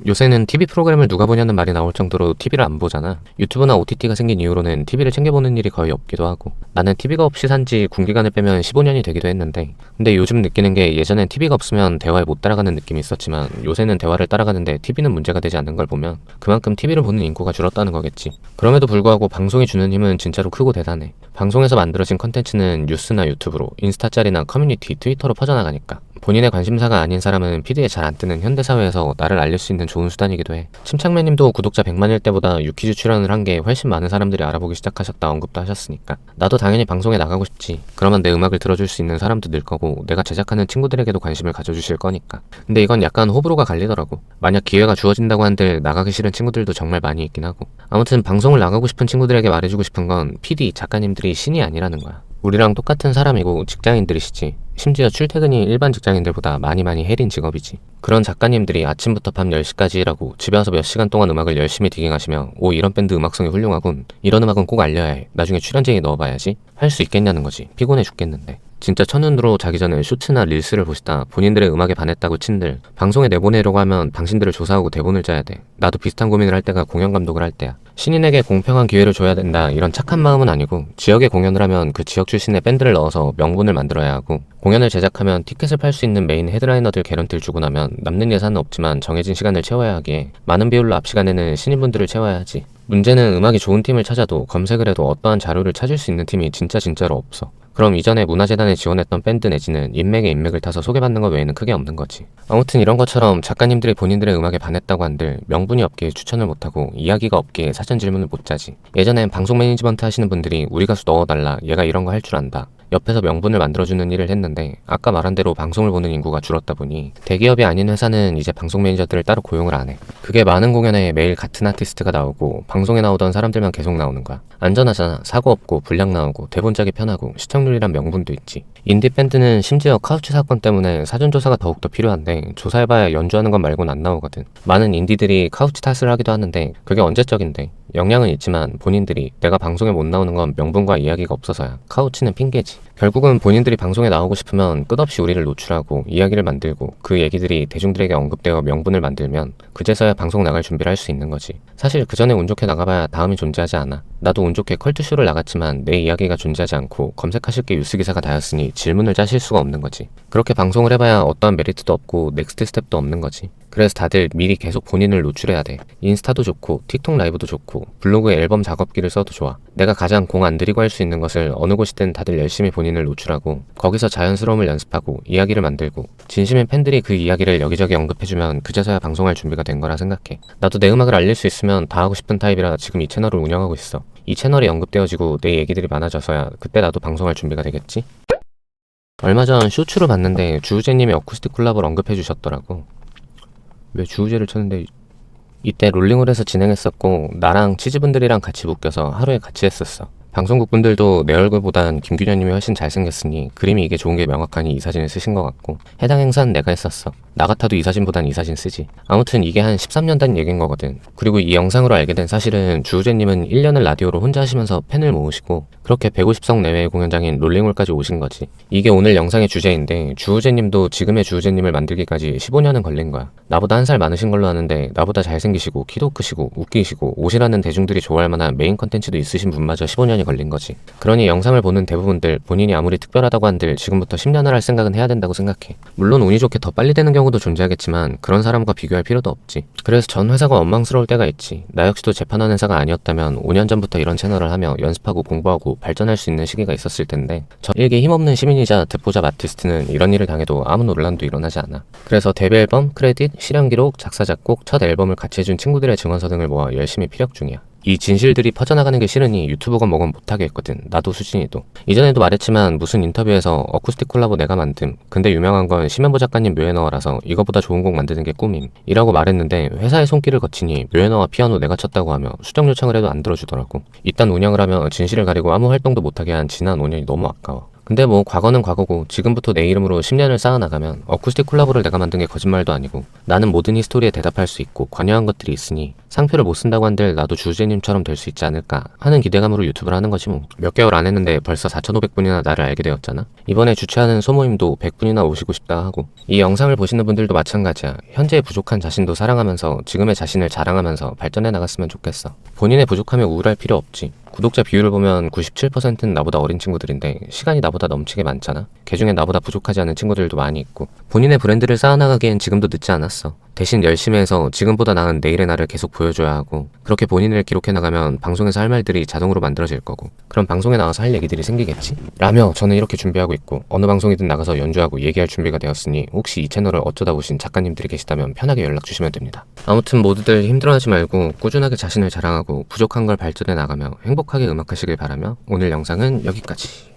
요새는 TV 프로그램을 누가 보냐는 말이 나올 정도로 TV를 안 보잖아. 유튜브나 OTT가 생긴 이후로는 TV를 챙겨보는 일이 거의 없기도 하고. 나는 TV가 없이 산지 군기간을 빼면 15년이 되기도 했는데, 근데 요즘 느끼는 게 예전엔 TV가 없으면 대화에 못 따라가는 느낌이 있었지만 요새는 대화를 따라가는데 TV는 문제가 되지 않는 걸 보면 그만큼 TV를 보는 인구가 줄었다는 거겠지. 그럼에도 불구하고 방송이 주는 힘은 진짜로 크고 대단해. 방송에서 만들어진 컨텐츠는 뉴스나 유튜브로, 인스타짤이나 커뮤니티, 트위터로 퍼져나가니까 본인의 관심사가 아닌 사람은 피드에 잘 안 뜨는 현대사회에서 나를 알릴 수 있는 좋은 수단이기도 해. 침착맨님도 구독자 100만일 때보다 유퀴즈 출연을 한 게 훨씬 많은 사람들이 알아보기 시작하셨다 언급도 하셨으니까 나도 당연히 방송에 나가고 싶지. 그러면 내 음악을 들어줄 수 있는 사람도 늘 거고 내가 제작하는 친구들에게도 관심을 가져주실 거니까. 근데 이건 약간 호불호가 갈리더라고. 만약 기회가 주어진다고 한들 나가기 싫은 친구들도 정말 많이 있긴 하고. 아무튼 방송을 나가고 싶은 친구들에게 말해주고 싶은 건 PD, 작가님들이 신이 아니라는 거야. 우리랑 똑같은 사람이고 직장인들이시지. 심지어 출퇴근이 일반 직장인들보다 많이 헬인 직업이지. 그런 작가님들이 아침부터 밤 10시까지 일하고 집에 와서 몇 시간 동안 음악을 열심히 디깅하시며 오 이런 밴드 음악성이 훌륭하군. 이런 음악은 꼭 알려야 해. 나중에 출연진이 넣어봐야지. 할 수 있겠냐는 거지. 피곤해 죽겠는데. 진짜 천연으로 자기 전에 쇼츠나 릴스를 보시다 본인들의 음악에 반했다고 친들 방송에 내보내려고 하면 당신들을 조사하고 대본을 짜야 돼. 나도 비슷한 고민을 할 때가 공연 감독을 할 때야. 신인에게 공평한 기회를 줘야 된다 이런 착한 마음은 아니고 지역에 공연을 하면 그 지역 출신의 밴드를 넣어서 명분을 만들어야 하고 공연을 제작하면 티켓을 팔 수 있는 메인 헤드라이너들 개런티를 주고 나면 남는 예산은 없지만 정해진 시간을 채워야 하기에 많은 비율로 앞 시간에는 신인분들을 채워야 하지. 문제는 음악이 좋은 팀을 찾아도 검색을 해도 어떠한 자료를 찾을 수 있는 팀이 진짜로 없어. 그럼 이전에 문화재단에 지원했던 밴드 내지는 인맥에 인맥을 타서 소개받는 것 외에는 크게 없는 거지. 아무튼 이런 것처럼 작가님들이 본인들의 음악에 반했다고 한들 명분이 없기에 추천을 못하고 이야기가 없기에 사전 질문을 못 짜지. 예전엔 방송 매니지먼트 하시는 분들이 우리 가수 넣어달라, 얘가 이런 거 할 줄 안다, 옆에서 명분을 만들어주는 일을 했는데 아까 말한 대로 방송을 보는 인구가 줄었다 보니 대기업이 아닌 회사는 이제 방송 매니저들을 따로 고용을 안 해. 그게 많은 공연에 매일 같은 아티스트가 나오고 방송에 나오던 사람들만 계속 나오는 거야. 안전하잖아. 사고 없고 분량 나오고 대본 짜기 편하고 시청률이란 명분도 있지. 인디 밴드는 심지어 카우치 사건 때문에 사전조사가 더욱더 필요한데 조사해봐야 연주하는 것 말고는 안 나오거든. 많은 인디들이 카우치 탓을 하기도 하는데 그게 언제적인데. 영향은 있지만 본인들이 내가 방송에 못 나오는 건 명분과 이야기가 없어서야. 카우치는 핑계지. 결국은 본인들이 방송에 나오고 싶으면 끝없이 우리를 노출하고 이야기를 만들고 그 얘기들이 대중들에게 언급되어 명분을 만들면 그제서야 방송 나갈 준비를 할 수 있는 거지. 사실 그 전에 운 좋게 나가봐야 다음이 존재하지 않아. 나도 운 좋게 컬투쇼를 나갔지만 내 이야기가 존재하지 않고 검색하실 게 뉴스 기사가 다였으니 질문을 짜실 수가 없는 거지. 그렇게 방송을 해봐야 어떠한 메리트도 없고 넥스트 스텝도 없는 거지. 그래서 다들 미리 계속 본인을 노출해야 돼. 인스타도 좋고 틱톡 라이브도 좋고 블로그에 앨범 작업기를 써도 좋아. 내가 가장 공 안 들이고 할 수 있는 것을 어느 곳이든 다들 열심히 본인을 노출하고 거기서 자연스러움을 연습하고 이야기를 만들고 진심인 팬들이 그 이야기를 여기저기 언급해주면 그제서야 방송할 준비가 된 거라 생각해. 나도 내 음악을 알릴 수 있으면 다 하고 싶은 타입이라 지금 이 채널을 운영하고 있어. 이 채널이 언급되어지고 내 얘기들이 많아져서야 그때 나도 방송할 준비가 되겠지? 얼마 전 쇼츠로 봤는데 주우재님이 어쿠스틱 콜라보를 언급해 주셨더라고. 왜 주우재를 쳤는데 이때 롤링홀에서 진행했었고 나랑 치즈분들이랑 같이 묶여서 하루에 같이 했었어. 방송국 분들도 내 얼굴보단 김규현님이 훨씬 잘생겼으니 그림이 이게 좋은 게 명확하니 이 사진을 쓰신 것 같고 해당 행사는 내가 했었어. 나 같아도 이 사진보단 이 사진 쓰지. 아무튼 이게 한 13년 된 얘기인 거거든. 그리고 이 영상으로 알게 된 사실은 주우재님은 1년을 라디오로 혼자 하시면서 팬을 모으시고 그렇게 150석 내외의 공연장인 롤링홀까지 오신 거지. 이게 오늘 영상의 주제인데 주우재님도 지금의 주우재님을 만들기까지 15년은 걸린 거야. 나보다 한 살 많으신 걸로 아는데 나보다 잘생기시고 키도 크시고 웃기시고 옷이라는 대중들이 좋아할 만한 메인 컨텐츠도 있으신 분마저 15년이 걸린 거지. 그러니 영상을 보는 대부분들 본인이 아무리 특별하다고 한들 지금부터 10년을 할 생각은 해야 된다고 생각해. 물론 운이 좋게 더 빨리 되는 경우도 존재하겠지만 그런 사람과 비교할 필요도 없지. 그래서 전 회사가 원망스러울 때가 있지. 나 역시도 재판하는 회사가 아니었다면 5년 전부터 이런 채널을 하며 연습하고 공부하고 발전할 수 있는 시기가 있었을 텐데 저 일개 힘없는 시민이자 듣보잡 아티스트는 이런 일을 당해도 아무 논란도 일어나지 않아. 그래서 데뷔 앨범, 크레딧, 실현기록, 작사, 작곡, 첫 앨범을 같이 해준 친구들의 증언서 등을 모아 열심히 피력 중이야. 이 진실들이 퍼져나가는 게 싫으니 유튜브건 뭐건 못하게 했거든. 나도 수진이도. 이전에도 말했지만 무슨 인터뷰에서 어쿠스틱 콜라보 내가 만듦. 근데 유명한 건 심현보 작가님 묘에 넣어라서 이거보다 좋은 곡 만드는 게 꿈임. 이라고 말했는데 회사의 손길을 거치니 묘에 넣어 피아노 내가 쳤다고 하며 수정 요청을 해도 안 들어주더라고. 이딴 운영을 하며 진실을 가리고 아무 활동도 못하게 한 지난 5년이 너무 아까워. 근데 뭐 과거는 과거고 지금부터 내 이름으로 10년을 쌓아나가면 어쿠스틱 콜라보를 내가 만든 게 거짓말도 아니고 나는 모든 히스토리에 대답할 수 있고 관여한 것들이 있으니 상표를 못 쓴다고 한들 나도 주제님처럼 될 수 있지 않을까 하는 기대감으로 유튜브를 하는 거지 뭐. 몇 개월 안 했는데 벌써 4,500분이나 나를 알게 되었잖아. 이번에 주최하는 소모임도 100분이나 오시고 싶다 하고. 이 영상을 보시는 분들도 마찬가지야. 현재의 부족한 자신도 사랑하면서 지금의 자신을 자랑하면서 발전해 나갔으면 좋겠어. 본인의 부족함에 우울할 필요 없지. 구독자 비율을 보면 97%는 나보다 어린 친구들인데 시간이 나보다 넘치게 많잖아. 걔중에 나보다 부족하지 않은 친구들도 많이 있고. 본인의 브랜드를 쌓아나가기엔 지금도 늦지 않았어. 대신 열심히 해서 지금보다 나은 내일의 나를 계속 보여줘야 하고, 그렇게 본인을 기록해 나가면 방송에서 할 말들이 자동으로 만들어질 거고, 그럼 방송에 나가서 할 얘기들이 생기겠지? 라며 저는 이렇게 준비하고 있고, 어느 방송이든 나가서 연주하고 얘기할 준비가 되었으니 혹시 이 채널을 어쩌다 보신 작가님들이 계시다면 편하게 연락 주시면 됩니다. 아무튼 모두들 힘들어하지 말고 꾸준하게 자신을 자랑하고 부족한 걸 발전해 나가며 행복하게 음악하시길 바라며 오늘 영상은 여기까지.